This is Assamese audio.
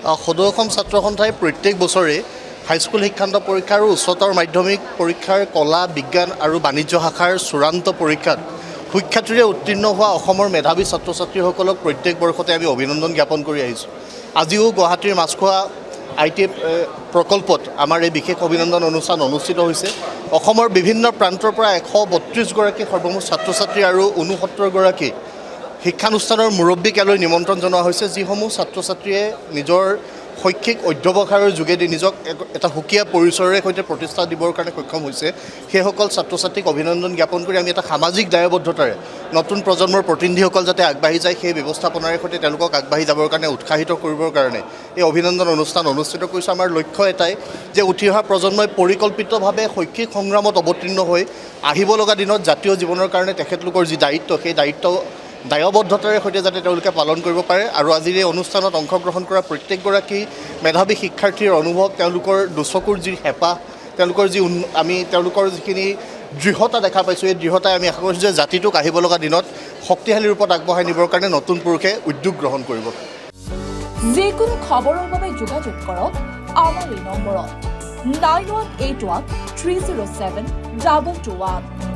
সদৌ অসম ছাত্ৰ সন্থাই প্ৰত্যেক বছৰে হাইস্কুল শিক্ষান্ত পৰীক্ষা আৰু উচ্চতৰ মাধ্যমিক পৰীক্ষাৰ কলা বিজ্ঞান আৰু বাণিজ্য শাখাৰ চূড়ান্ত পৰীক্ষাত সুখ্যাতিৰে উত্তীৰ্ণ হোৱা অসমৰ মেধাৱী ছাত্ৰ ছাত্ৰীসকলক প্ৰত্যেক বৰ্ষতে আমি অভিনন্দন জ্ঞাপন কৰি আহিছোঁ। আজিও গুৱাহাটীৰ মাছখোৱা ITI প্ৰকল্পত আমাৰ এই বিশেষ অভিনন্দন অনুষ্ঠান অনুষ্ঠিত হৈছে। অসমৰ বিভিন্ন প্ৰান্তৰ পৰা 132গৰাকী সৰ্বমুঠ ছাত্ৰ ছাত্ৰী আৰু 69গৰাকী শিক্ষানুষ্ঠানৰ মুৰব্বীক ইয়ালৈ নিমন্ত্ৰণ জনোৱা হৈছে, যিসমূহ ছাত্ৰ ছাত্ৰীয়ে নিজৰ শৈক্ষিক অধ্যৱসায়ৰ যোগেদি নিজক এটা সুকীয়া পৰিচয়ৰে সৈতে প্ৰতিষ্ঠা দিবৰ কাৰণে সক্ষম হৈছে। সেইসকল ছাত্ৰ ছাত্ৰীক অভিনন্দন জ্ঞাপন কৰি আমি এটা সামাজিক দায়বদ্ধতাৰে নতুন প্ৰজন্মৰ প্ৰতিনিধিসকল যাতে আগবাঢ়ি যায়, সেই ব্যৱস্থাপনাৰে সৈতে তেওঁলোকক আগবাঢ়ি যাবৰ কাৰণে উৎসাহিত কৰিবৰ কাৰণে এই অভিনন্দন অনুষ্ঠান অনুষ্ঠিত কৰিছোঁ। আমাৰ লক্ষ্য এটাই যে উঠি অহা প্ৰজন্মই পৰিকল্পিতভাৱে শৈক্ষিক সংগ্ৰামত অৱতীৰ্ণ হৈ আহিব লগা দিনত জাতীয় জীৱনৰ কাৰণে তেখেতলোকৰ যি দায়িত্ব, সেই দায়বদ্ধতাৰে সৈতে যাতে তেওঁলোকে পালন কৰিব পাৰে। আৰু আজিৰ এই অনুষ্ঠানত অংশগ্ৰহণ কৰা প্ৰত্যেকগৰাকী মেধাৱী শিক্ষাৰ্থীৰ অনুভৱ, তেওঁলোকৰ দুচকুৰ যি হেঁপাহ, তেওঁলোকৰ যিখিনি দৃঢ়তা দেখা পাইছোঁ, এই দৃঢ়তাই আমি আশা কৰিছোঁ যে জাতিটোক আহিব লগা দিনত শক্তিশালী ৰূপত আগবঢ়াই নিবৰ কাৰণে নতুন পুৰুষে উদ্যোগ গ্ৰহণ কৰিব। যিকোনো খবৰৰ বাবে যোগাযোগ কৰক আমাৰ এই নম্বৰত 9181 307 221।